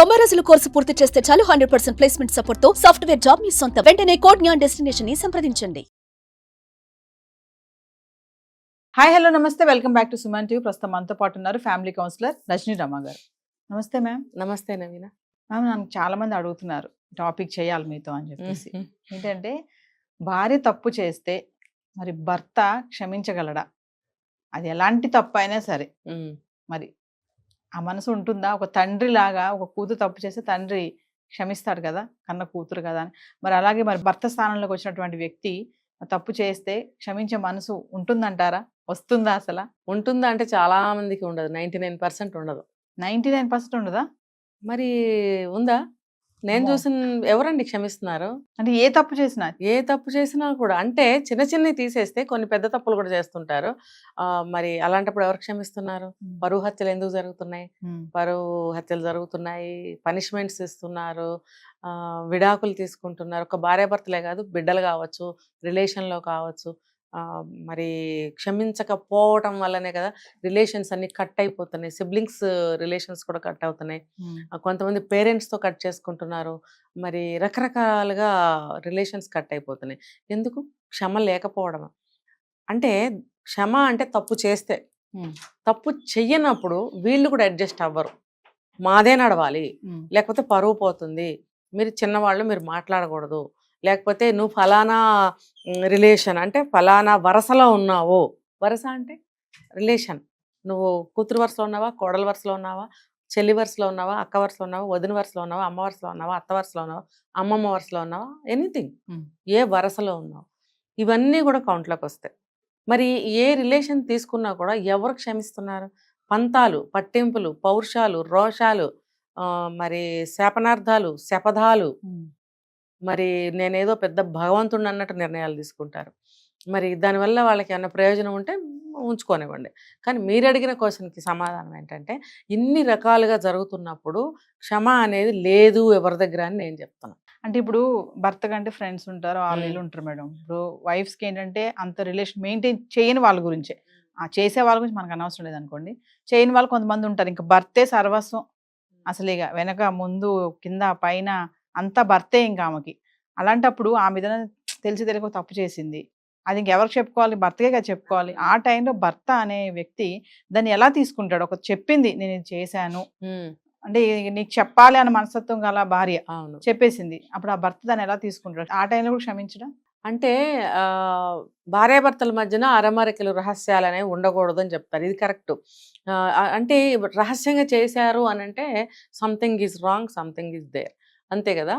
90 రోజుల కోర్సు పూర్తి చేస్తే చాలు 100% ప్లేస్మెంట్ సపోర్ట్ తో సాఫ్ట్వేర్ జాబ్ మీ సొంతం. వెంటనే కోడ్ జ్ఞాన్ డెస్టినేషన్ ని సంప్రదించండి. హాయ్ హలో నమస్తే, welcome back to Suman TV. ప్రస్తుతం మనతో పాటు ఉన్నారు ఫ్యామిలీ కౌన్సిలర్ రజనీ రమ గారు. నమస్తే మ్యామ్. నమస్తే నవీన. మ్యామ్, నన్ను చాలా మంది అడుగుతున్నారు టాపిక్ చేయాలి మీతో అని చెప్పేసి. ఏంటంటే భార్య తప్పు చేస్తే మరి భర్త క్షమించగలడా? అది ఎలాంటి తప్పు అయినా సరే మరి ఆ మనసు ఉంటుందా? ఒక తండ్రి లాగా ఒక కూతురు తప్పు చేస్తే తండ్రి క్షమిస్తాడు కదా, కన్న కూతురు కదా అని. మరి అలాగే మరి భర్త స్థానంలోకి వచ్చినటువంటి వ్యక్తి తప్పు చేస్తే క్షమించే మనసు ఉంటుందంటారా? వస్తుందా? అసలు ఉంటుందా అంటే చాలా మందికి ఉండదు, 99% ఉండదు. 99% ఉండదా? మరి ఉందా? నేను చూసిన ఎవరండి క్షమిస్తున్నారు? అంటే ఏ తప్పు చేసినా కూడా అంటే చిన్న చిన్నవి తీసేస్తే కొన్ని పెద్ద తప్పులు కూడా చేస్తుంటారు. మరి అలాంటప్పుడు ఎవరు క్షమిస్తున్నారు? పరువు హత్యలు ఎందుకు జరుగుతున్నాయి? పరువు హత్యలు జరుగుతున్నాయి, పనిష్మెంట్స్ ఇస్తున్నారు, విడాకులు తీసుకుంటున్నారు. ఒక భార్యాభర్తలే కాదు, బిడ్డలు కావచ్చు, రిలేషన్లో కావచ్చు. మరి క్షమించకపోవటం వల్లనే కదా రిలేషన్స్ అన్ని కట్ అయిపోతున్నాయి. సిబ్లింగ్స్ రిలేషన్స్ కూడా కట్ అవుతున్నాయి. కొంతమంది పేరెంట్స్తో కట్ చేసుకుంటున్నారు. మరి రకరకాలుగా రిలేషన్స్ కట్ అయిపోతున్నాయి. ఎందుకు? క్షమ లేకపోవడం. అంటే క్షమ అంటే తప్పు చేస్తే, తప్పు చెయ్యనప్పుడు వీళ్ళు కూడా అడ్జస్ట్ అవ్వరు. మాదే నడవాలి, లేకపోతే పరువు పోతుంది, మీరు చిన్నవాళ్ళు, మీరు మాట్లాడకూడదు, లేకపోతే నువ్వు ఫలానా రిలేషన్ అంటే ఫలానా వరసలో ఉన్నావు. వరస అంటే రిలేషన్. నువ్వు కూతురు వరుసలో ఉన్నావా, కోడల వరుసలో ఉన్నావా, చెల్లి వరుసలో ఉన్నావా, అక్క వరుసలో ఉన్నావా, వదిన వరుసలో ఉన్నావా, అమ్మ వరుసలో ఉన్నావా, అత్త వరుసలో ఉన్నావా, అమ్మమ్మ వరుసలో ఉన్నావా, ఎనీథింగ్, ఏ వరసలో ఉన్నావు, ఇవన్నీ కూడా కౌంట్లోకి వస్తాయి. మరి ఏ రిలేషన్ తీసుకున్నా కూడా ఎవరు క్షమిస్తున్నారు? పంతాలు, పట్టింపులు, పౌరుషాలు, రోషాలు, మరి శాపనార్థాలు, శపథాలు, మరి నేనేదో పెద్ద భగవంతుడు అన్నట్టు నిర్ణయాలు తీసుకుంటారు. మరి దానివల్ల వాళ్ళకి ఏమైనా ప్రయోజనం ఉంటే ఉంచుకోనివ్వండి. కానీ మీరు అడిగిన క్వశ్చన్కి సమాధానం ఏంటంటే, ఇన్ని రకాలుగా జరుగుతున్నప్పుడు క్షమ అనేది లేదు ఎవరి దగ్గర అని నేను చెప్తాను. అంటే ఇప్పుడు భర్త కంటే ఫ్రెండ్స్ ఉంటారు, వాళ్ళు ఉంటారు మేడం. ఇప్పుడు వైఫ్స్కి ఏంటంటే అంత రిలేషన్ మెయింటైన్ చేయని వాళ్ళ గురించే, చేసే వాళ్ళ గురించి మనకు అనవసరం లేదనుకోండి. చేయని వాళ్ళు కొంతమంది ఉంటారు, ఇంకా భర్తే సర్వస్వం, అసలు ఇక వెనక ముందు కింద పైన అంతా భర్తే ఇంకా ఆమెకి. అలాంటప్పుడు ఆ మీద తెలిసి తెలియక తప్పు చేసింది, అది ఇంకెవరికి చెప్పుకోవాలి? భర్తకే కదా చెప్పుకోవాలి. ఆ టైంలో భర్త అనే వ్యక్తి దాన్ని ఎలా తీసుకుంటాడు? ఒక చెప్పింది, నేను ఇది చేశాను అంటే నీకు చెప్పాలి అన్న మనస్తత్వం గల భార్య చెప్పేసింది, అప్పుడు ఆ భర్త దాన్ని ఎలా తీసుకుంటాడు? ఆ టైంలో కూడా క్షమించడం అంటే భార్యాభర్తల మధ్యన అరమరికలు, రహస్యాలు అనేవి ఉండకూడదు అని చెప్తారు. ఇది కరెక్ట్. అంటే రహస్యంగా చేశారు అని అంటే something is wrong, something is there, అంతే కదా.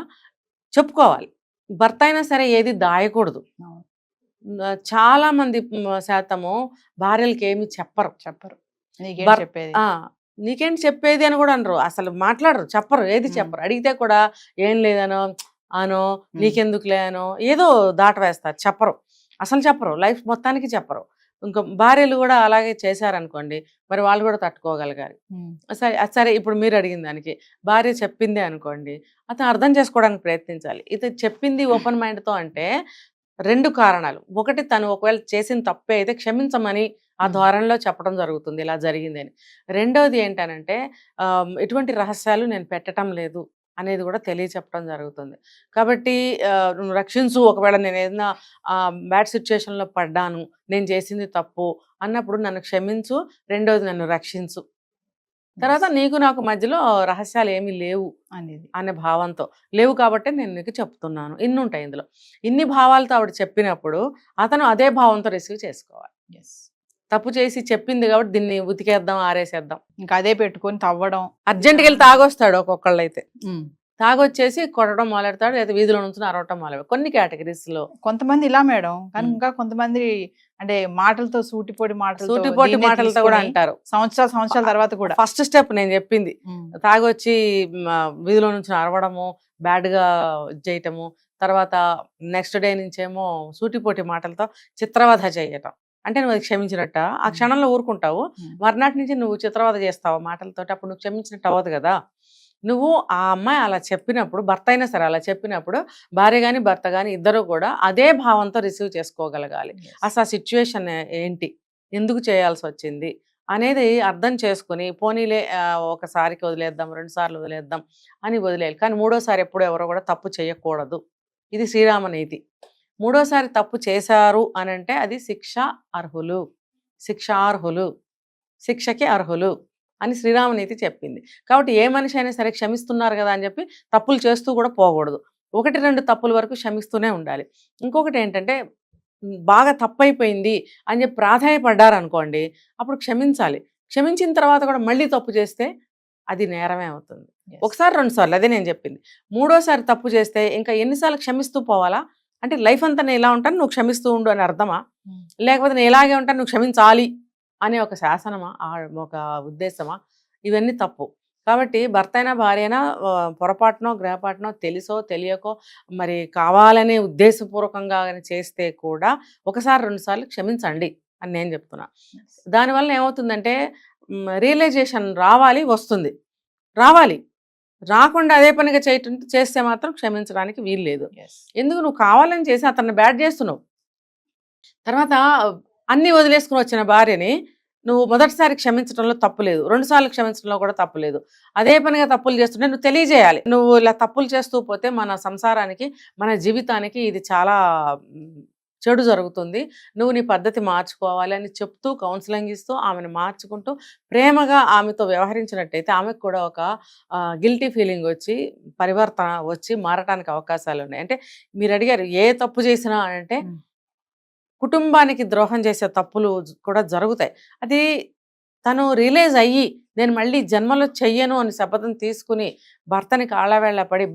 చెప్పుకోవాలి. భర్త అయినా సరే ఏది దాయకూడదు. చాలా మంది శాతము భార్యలకి ఏమి చెప్పరు. నీకేంటి చెప్పేది అని కూడా అనరు, అసలు మాట్లాడరు, చెప్పరు, ఏది చెప్పరు. అడిగితే కూడా ఏం లేదనో అనో, నీకెందుకులే అనో ఏదో దాట వేస్తారు, చెప్పరు, అసలు చెప్పరు, లైఫ్ మొత్తానికి చెప్పరు. ఇంకా భార్యలు కూడా అలాగే చేశారనుకోండి, మరి వాళ్ళు కూడా తట్టుకోగలగాలి. సరే ఇప్పుడు మీరు అడిగిన దానికి భార్య చెప్పిందే అనుకోండి, అతను అర్థం చేసుకోవడానికి ప్రయత్నించాలి. ఇది చెప్పింది ఓపెన్ మైండ్తో అంటే 2 కారణాలు. ఒకటి, తను ఒకవేళ చేసిన తప్పే అయితే క్షమించమని ఆ ధోరణిలో చెప్పడం జరుగుతుంది, ఇలా జరిగిందని. రెండవది ఏంటనంటే ఎటువంటి రహస్యాలు నేను పెట్టడం లేదు అనేది కూడా తెలియచెప్పడం జరుగుతుంది. కాబట్టి నువ్వు రక్షించు, ఒకవేళ నేను ఏదైనా బ్యాడ్ సిచ్యువేషన్లో పడ్డాను, నేను చేసింది తప్పు అన్నప్పుడు నన్ను క్షమించు, రెండవది నన్ను రక్షించు, తర్వాత నీకు నాకు మధ్యలో రహస్యాలు ఏమీ లేవు అనేది అనే భావంతో, లేవు కాబట్టి నేను నీకు చెప్తున్నాను. ఇన్ని ఉంటాయి ఇందులో. ఇన్ని భావాలతో ఆవిడ చెప్పినప్పుడు అతను అదే భావంతో రిసీవ్ చేసుకోవాలి. తప్పు చేసి చెప్పింది కాబట్టి దీన్ని ఉతికేద్దాం, ఆరేసేద్దాం, ఇంకా అదే పెట్టుకొని తవ్వడం, అర్జెంట్కి వెళ్ళి తాగొస్తాడు. ఒక్కొక్కళ్ళు అయితే తాగొచ్చేసి కొట్టడం మొదలెడతాడు, లేదా వీధిలో నుంచి అరవటం మొదలెడతాడు. కొన్ని కేటగిరీస్ లో కొంతమంది ఇలా మేడం. కానీ ఇంకా కొంతమంది అంటే మాటలతో సూటిపోటి మాటలతో కూడా అంటారు. సంవత్సరాల తర్వాత కూడా ఫస్ట్ స్టెప్ నేను చెప్పింది, తాగొచ్చి వీధిలో నుంచి అరవడము, బ్యాడ్ గా చేయటము, తర్వాత నెక్స్ట్ డే నుంచేమో సూటిపోటి మాటలతో చిత్రవధ చేయటం. అంటే నువ్వు అది క్షమించినట్ట, ఆ క్షణంలో ఊరుకుంటావు, మర్నాటి నుంచి నువ్వు చిత్రవధ చేస్తావు మాటలతో, అప్పుడు నువ్వు క్షమించినట్టు అవ్వదు కదా. నువ్వు ఆ అమ్మాయి అలా చెప్పినప్పుడు, భర్త అయినా సరే అలా చెప్పినప్పుడు, భార్య కానీ భర్త కానీ ఇద్దరు కూడా అదే భావంతో రిసీవ్ చేసుకోగలగాలి. అసలు ఆ సిచ్యువేషన్ ఏంటి, ఎందుకు చేయాల్సి వచ్చింది అనేది అర్థం చేసుకుని పోనీలే ఒకసారికి వదిలేద్దాం, 2 సార్లు వదిలేద్దాం అని వదిలేయాలి. కానీ మూడోసారి ఎప్పుడు ఎవరో కూడా తప్పు చేయకూడదు. ఇది శ్రీరామ నీతి. మూడోసారి తప్పు చేశారు అనంటే అది అర్హులు, శిక్షార్హులు, శిక్షకి అర్హులు అని శ్రీరామనీతి చెప్పింది. కాబట్టి ఏ మనిషి అయినా సరే క్షమిస్తున్నారు కదా అని చెప్పి తప్పులు చేస్తూ కూడా పోకూడదు. 1-2 తప్పుల వరకు క్షమిస్తూనే ఉండాలి. ఇంకొకటి ఏంటంటే బాగా తప్పైపోయింది అని చెప్పి ప్రాధాయపడ్డారనుకోండి, అప్పుడు క్షమించాలి. క్షమించిన తర్వాత కూడా మళ్ళీ తప్పు చేస్తే అది నేరమే అవుతుంది. ఒకసారి 2 సార్లు అదే నేను చెప్పింది. మూడోసారి తప్పు చేస్తే ఇంకా ఎన్నిసార్లు క్షమిస్తూ పోవాలా? అంటే లైఫ్ అంతా నేను ఇలా ఉంటాను, నువ్వు క్షమిస్తూ ఉండు అని అర్థమా? లేకపోతే నేను ఇలాగే ఉంటాను, నువ్వు క్షమించాలి అనే ఒక శాసనమా, ఒక ఉద్దేశమా? ఇవన్నీ తప్పు. కాబట్టి భర్త అయినా భార్య అయినా పొరపాటునో గ్రహపాటునో తెలుసో తెలియకో మరి కావాలనే ఉద్దేశపూర్వకంగా చేస్తే కూడా 1-2 సార్లు క్షమించండి అని నేను చెప్తున్నా. దానివల్ల ఏమవుతుందంటే రియలైజేషన్ వస్తుంది, రావాలి. రాకుండా అదే పనిగా చేస్తే మాత్రం క్షమించడానికి వీలు లేదు. ఎందుకు? నువ్వు కావాలని చేసి అతన్ని బ్యాడ్ చేస్తున్నావు. తర్వాత అన్నీ వదిలేసుకుని వచ్చిన భార్యని నువ్వు మొదటిసారి క్షమించడంలో తప్పు లేదు, 2 సార్లు క్షమించడంలో కూడా తప్పు లేదు. అదే పనిగా తప్పులు చేస్తుంటే నువ్వు తెలియజేయాలి. నువ్వు ఇలా తప్పులు చేస్తూ పోతే మన సంసారానికి, మన జీవితానికి ఇది చాలా చెడు జరుగుతుంది, నువ్వు నీ పద్ధతి మార్చుకోవాలి అని చెప్తూ కౌన్సిలింగ్ ఇస్తూ ఆమెను మార్చుకుంటూ ప్రేమగా ఆమెతో వ్యవహరించినట్టయితే ఆమెకు కూడా ఒక గిల్టీ ఫీలింగ్ వచ్చి పరివర్తన వచ్చి మారటానికి అవకాశాలు ఉన్నాయి. అంటే మీరు అడిగారు ఏ తప్పు చేసినా అంటే కుటుంబానికి ద్రోహం చేసే తప్పులు కూడా జరుగుతాయి. అది తను రియలైజ్ అయ్యి నేను మళ్ళీ జన్మలో చెయ్యను అని శపథం తీసుకుని భర్తని కాళ్ళవేళ్ళ పడి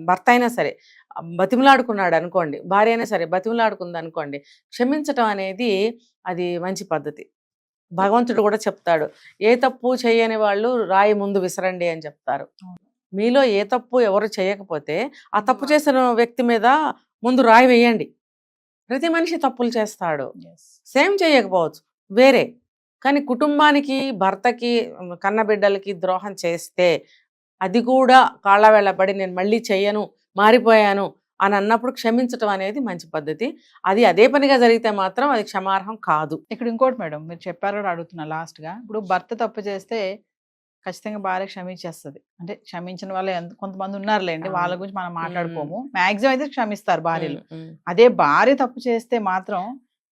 భర్త అయినా సరే బతిమలాడుకున్నాడు అనుకోండి, భార్య అయినా సరే బతిమలాడుకుంది అనుకోండి, క్షమించటం అనేది అది మంచి పద్ధతి. భగవంతుడు కూడా చెప్తాడు, ఏ తప్పు చేయని వాళ్ళు రాయి ముందు విసరండి అని చెప్తారు. మీలో ఏ తప్పు ఎవరు చేయకపోతే ఆ తప్పు చేసిన వ్యక్తి మీద ముందు రాయి వేయండి. ప్రతి మనిషి తప్పులు చేస్తాడు, సేమ్ చేయకపోవచ్చు వేరే, కానీ కుటుంబానికి భర్తకి కన్నబిడ్డలకి ద్రోహం చేస్తే అది కూడా కాళ్ళ వెళ్ళబడి నేను మళ్ళీ చెయ్యను మారిపోయాను అని అన్నప్పుడు క్షమించటం అనేది మంచి పద్ధతి. అది అదే పనిగా జరిగితే మాత్రం అది క్షమార్హం కాదు. ఇక్కడ ఇంకోటి మేడం మీరు చెప్పారు కూడా అడుగుతున్నా లాస్ట్గా. ఇప్పుడు భర్త తప్పు చేస్తే ఖచ్చితంగా భార్య క్షమించేస్తుంది. అంటే క్షమించిన వాళ్ళు కొంతమంది ఉన్నారులేండి, వాళ్ళ గురించి మనం మాట్లాడుకోము. మాక్సిమం అయితే క్షమిస్తారు భార్యలు. అదే భార్య తప్పు చేస్తే మాత్రం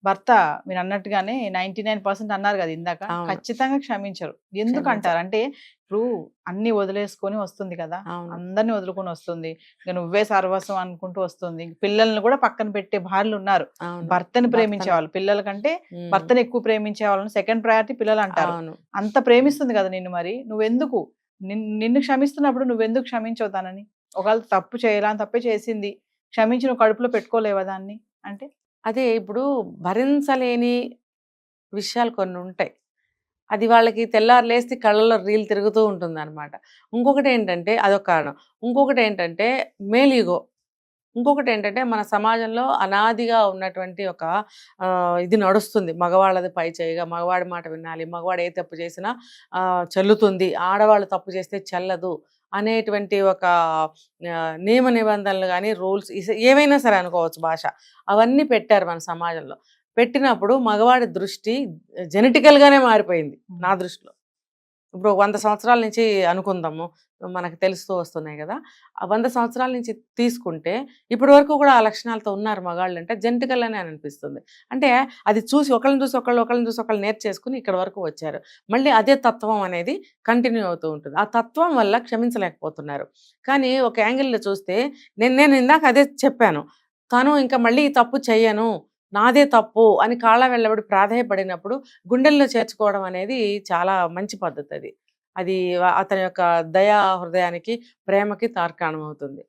భర్త మీరు అన్నట్టుగానే 99% అన్నారు కదా ఇందాక, ఖచ్చితంగా క్షమించరు. ఎందుకంటారు అంటే ఇప్పుడు అన్ని వదిలేసుకొని వస్తుంది కదా, అందరినీ వదులుకొని వస్తుంది, ఇంకా నువ్వే సర్వస్వం అనుకుంటూ వస్తుంది. పిల్లల్ని కూడా పక్కన పెట్టే భార్యలు ఉన్నారు. భర్తని ప్రేమించే వాళ్ళు పిల్లల కంటే భర్తని ఎక్కువ ప్రేమించే వాళ్ళని సెకండ్ ప్రయారిటీ పిల్లలు అంటారు. అంత ప్రేమిస్తుంది కదా నిన్ను, మరి నువ్వెందుకు నిన్ను క్షమిస్తున్నప్పుడు నువ్వెందుకు క్షమించవుతానని? ఒకవేళ తప్పు చేయాలని తప్పే చేసింది, క్షమించి నువ్వు కడుపులో పెట్టుకోలేవా దాన్ని అంటే? అదే ఇప్పుడు భరించలేని విషయాలు కొన్ని ఉంటాయి, అది వాళ్ళకి తెల్లారు లేస్తే కళ్ళలో రీల్ తిరుగుతూ ఉంటుంది అనమాట. ఇంకొకటి ఏంటంటే అదొక కారణం. ఇంకొకటి ఏంటంటే మేల్ ఈగో. ఇంకొకటి ఏంటంటే మన సమాజంలో అనాదిగా ఉన్నటువంటి ఒక ఇది నడుస్తుంది, మగవాళ్ళది పై చేయిగా, మగవాడి మాట వినాలి, మగవాడు ఏ తప్పు చేసినా చెల్లుతుంది, ఆడవాళ్ళు తప్పు చేస్తే చెల్లదు అనేటువంటి ఒక నియమ నిబంధనలు కానీ రూల్స్ ఏవైనా సరే అనుకోవచ్చు భాష, అవన్నీ పెట్టారు మన సమాజంలో. పెట్టినప్పుడు మగవాడి దృష్టి జెనెటికల్గానే మారిపోయింది నా దృష్టిలో. ఇప్పుడు 100 సంవత్సరాల నుంచి అనుకుందాము, మనకు తెలుస్తూ వస్తున్నాయి కదా, ఆ 100 సంవత్సరాల నుంచి తీసుకుంటే ఇప్పటి వరకు కూడా ఆ లక్షణాలతో ఉన్నారు మగాళ్ళు అంటే జెనెటికల్ అని అనిపిస్తుంది. అంటే అది చూసి ఒకళ్ళని చూసి ఒకళ్ళు నేర్చేసుకుని ఇక్కడ వరకు వచ్చారు. మళ్ళీ అదే తత్వం అనేది కంటిన్యూ అవుతూ ఉంటుంది. ఆ తత్వం వల్ల క్షమించలేకపోతున్నారు. కానీ ఒక యాంగిల్లో చూస్తే నేను ఇందాక అదే చెప్పాను, తను ఇంకా మళ్ళీ ఈ తప్పు చెయ్యను, నాదే తప్పు అని కాళ్ళ వెళ్ళబడి ప్రాధాయపడినప్పుడు గుండెల్లో చేర్చుకోవడం అనేది చాలా మంచి పద్ధతి. అది అతని యొక్క దయా హృదయానికి ప్రేమకి తార్కాణం అవుతుంది.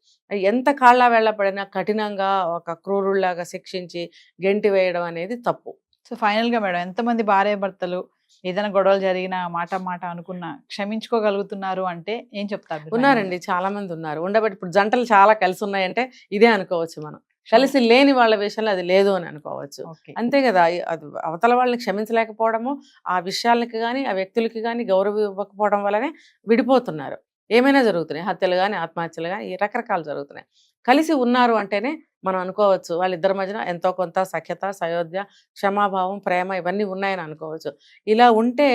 ఎంత కాళ్ళ వెళ్ళబడినా కఠినంగా ఒక క్రూరుల్లాగా శిక్షించి గెంటి వేయడం అనేది తప్పు. సో ఫైనల్గా మేడం, ఎంతమంది భార్య భర్తలు ఏదైనా గొడవలు జరిగినా మాట అనుకున్నా క్షమించుకోగలుగుతున్నారు అంటే ఏం చెప్తారు? ఉన్నారండి, చాలా మంది ఉన్నారు. ఉండబట్టి ఇప్పుడు జంటలు చాలా కలిసి ఉన్నాయంటే ఇదే అనుకోవచ్చు. మనం కలిసి లేని వాళ్ళ విషయంలో అది లేదు అని అనుకోవచ్చు. అంతే కదా, అది అవతల వాళ్ళని క్షమించలేకపోవడము, ఆ విషయాలకి కానీ ఆ వ్యక్తులకి కానీ గౌరవం ఇవ్వకపోవడం వల్లనే విడిపోతున్నారు. ఏమైనా జరుగుతున్నాయి, హత్యలు కానీ ఆత్మహత్యలు కానీ రకరకాలు జరుగుతున్నాయి. కలిసి ఉన్నారు అంటేనే మనం అనుకోవచ్చు వాళ్ళిద్దరి మధ్యన ఎంతో కొంత సఖ్యత, సయోధ్య, క్షమాభావం, ప్రేమ ఇవన్నీ ఉన్నాయని అనుకోవచ్చు. ఇలా ఉంటే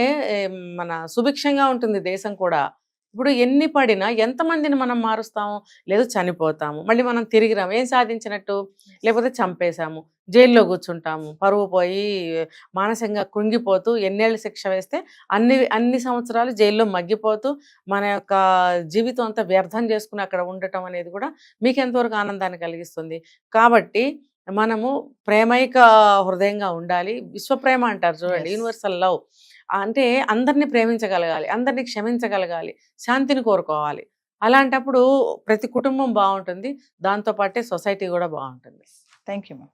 మన సుభిక్షంగా ఉంటుంది దేశం కూడా. ఇప్పుడు ఎన్ని పడినా ఎంతమందిని మనం మారుస్తాము? లేదు చనిపోతాము, మళ్ళీ మనం తిరిగి రాము, ఏం సాధించినట్టు? లేకపోతే చంపేశాము, జైల్లో కూర్చుంటాము, పరువు పోయి మానసికంగా కృంగిపోతూ ఎన్నేళ్ళు శిక్ష వేస్తే అన్ని సంవత్సరాలు జైల్లో మగ్గిపోతూ మన యొక్క జీవితం అంతా వ్యర్థం చేసుకుని అక్కడ ఉండటం అనేది కూడా మీకు ఎంతవరకు ఆనందాన్ని కలిగిస్తుంది? కాబట్టి మనము ప్రేమైక హృదయంగా ఉండాలి. విశ్వప్రేమ అంటారు చూడండి, Yes. Universal love. అంటే అందరినీ ప్రేమించగలగాలి, అందరినీ క్షమించగలగాలి, శాంతిని కోరుకోవాలి. అలాంటప్పుడు ప్రతి కుటుంబం బాగుంటుంది, దాంతో పాటే సొసైటీ కూడా బాగుంటుంది. Thank you ma'am.